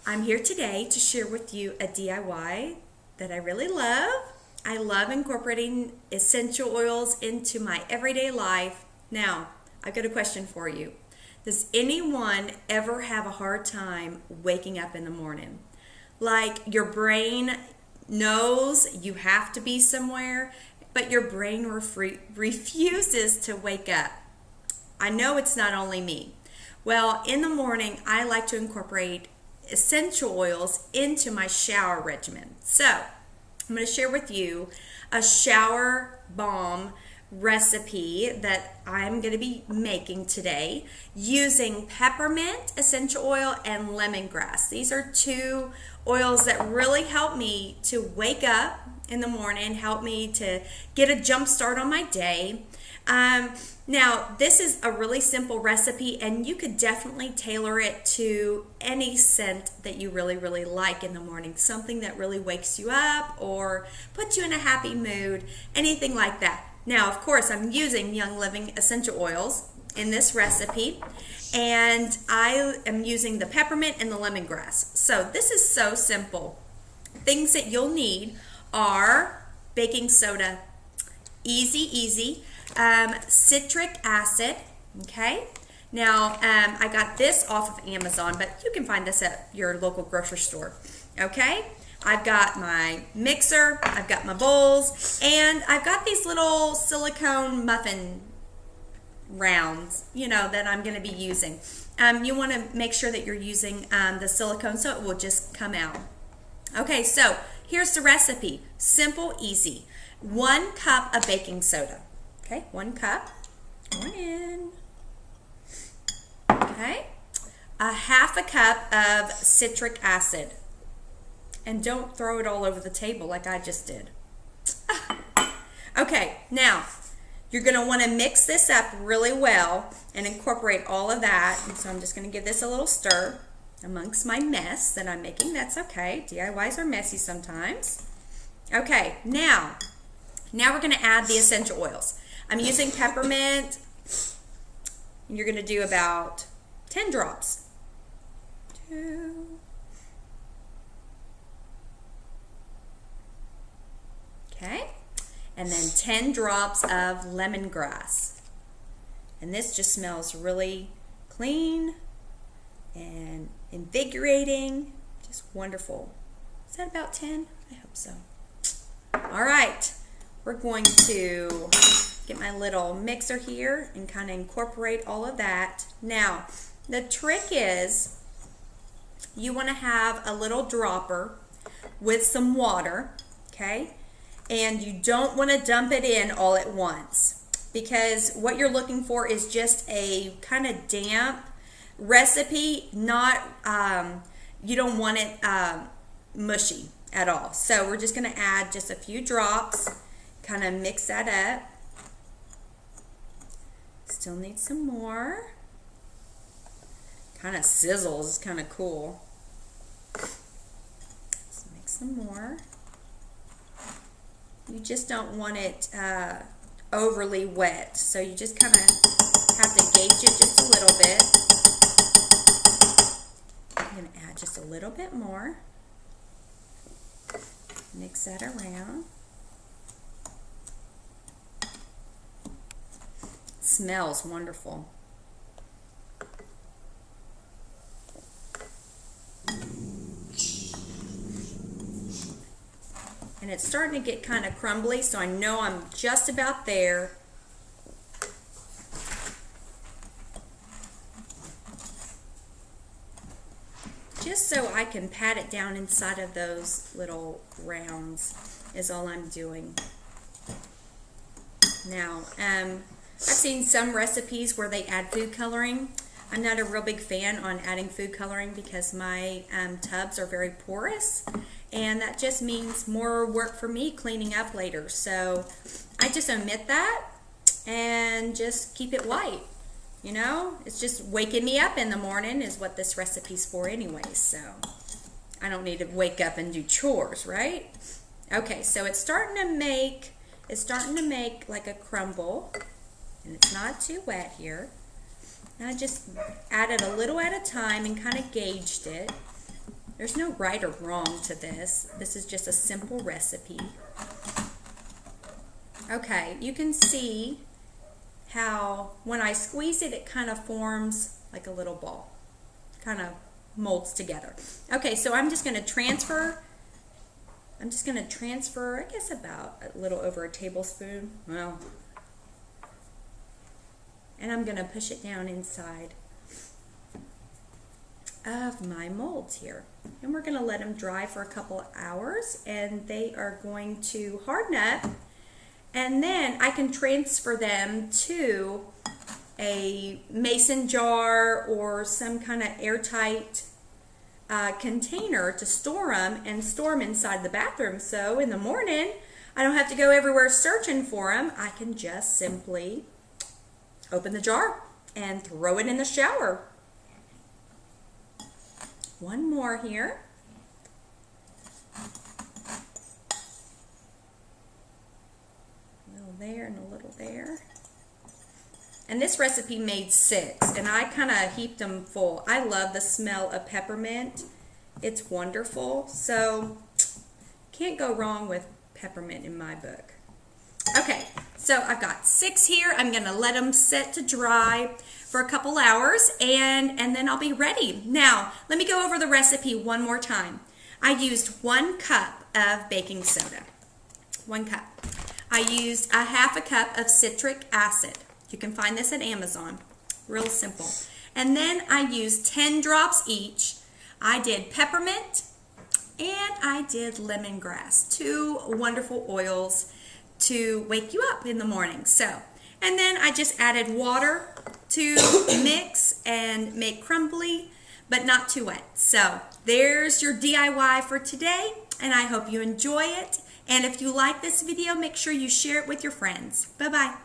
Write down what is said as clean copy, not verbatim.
I'm here today to share with you a DIY that I really love. I love incorporating essential oils into my everyday life. Now, I've got a question for you. Does anyone ever have a hard time waking up in the morning? Like your brain knows you have to be somewhere, but your brain refuses to wake up. I know it's not only me. Well, in the morning, I like to incorporate essential oils into my shower regimen. So, I'm going to share with you a shower balm recipe that I'm going to be making today using peppermint essential oil and lemongrass. These are two oils that really help me to wake up in the morning, help me to get a jump start on my day. Now, this is a really simple recipe, and you could definitely tailor it to any scent that you really like in the morning. Something that really wakes you up or puts you in a happy mood, anything like that. Now, of course, I'm using Young Living essential oils in this recipe, and I am using the peppermint and the lemongrass. So this is so simple. Things that you'll need are baking soda, easy. Citric acid, okay? Now, I got this off of Amazon, but you can find this at your local grocery store, okay? I've got my mixer, I've got my bowls, and I've got these little silicone muffin rounds, that I'm going to be using. You want to make sure that you're using the silicone so it will just come out. Okay, so here's the recipe. Simple, easy. 1 cup of baking soda. Okay, 1 cup, going in. Okay, a half a cup of citric acid. And don't throw it all over the table like I just did. Okay, now, you're going to want to mix this up really well and incorporate all of that. And so I'm just going to give this a little stir amongst my mess that I'm making. That's okay. DIYs are messy sometimes. Okay, now we're going to add the essential oils. I'm using peppermint, and you're going to do about 10 drops. 2. Okay, and then 10 drops of lemongrass. And this just smells really clean and invigorating, just wonderful. Is that about 10? I hope so. All right, we're going to get my little mixer here and kind of incorporate all of that. Now, the trick is you want to have a little dropper with some water, okay? And you don't want to dump it in all at once, because what you're looking for is just a kind of damp recipe, not, you don't want it mushy at all. So we're just going to add just a few drops, kind of mix that up. Still need some more. Kind of sizzles, kind of cool. Let's make some more. You just don't want it overly wet, so you just kind of have to gauge it just a little bit. I'm going to add just a little bit more. Mix that around. Smells wonderful. And it's starting to get kind of crumbly, so I know I'm just about there. Just so I can pat it down inside of those little rounds is all I'm doing. Now, I've seen some recipes where they add food coloring. I'm not a real big fan on adding food coloring because my tubs are very porous, and that just means more work for me cleaning up later. So I just omit that and just keep it white. It's just waking me up in the morning is what this recipe's for anyway. So I don't need to wake up and do chores, right? Okay, so it's starting to make like a crumble, and it's not too wet here. And I just added a little at a time and kind of gauged it. There's no right or wrong to this. This is just a simple recipe. Okay, you can see how when I squeeze it, it kind of forms like a little ball. Kind of molds together. Okay, so I'm just going to transfer, I guess about a little over a tablespoon. Well, and I'm going to push it down inside of my molds here. And we're going to let them dry for a couple of hours, and they are going to harden up. And then I can transfer them to a mason jar or some kind of airtight container to store them, and store them inside the bathroom. So in the morning, I don't have to go everywhere searching for them. I can just simply open the jar and throw it in the shower. One more here. A little there and a little there. And this recipe made 6, and I kind of heaped them full. I love the smell of peppermint. It's wonderful. So can't go wrong with peppermint in my book. Okay, so I've got 6 here. I'm going to let them set to dry for a couple hours, and then I'll be ready. Now, let me go over the recipe one more time. I used 1 cup of baking soda. 1 cup. I used a ½ cup of citric acid. You can find this at Amazon. Real simple. And then I used 10 drops each. I did peppermint and I did lemongrass. 2 wonderful oils to wake you up in the morning. So, and then I just added water to mix and make crumbly, but not too wet. So there's your DIY for today, and I hope you enjoy it. And if you like this video, make sure you share it with your friends. Bye-bye.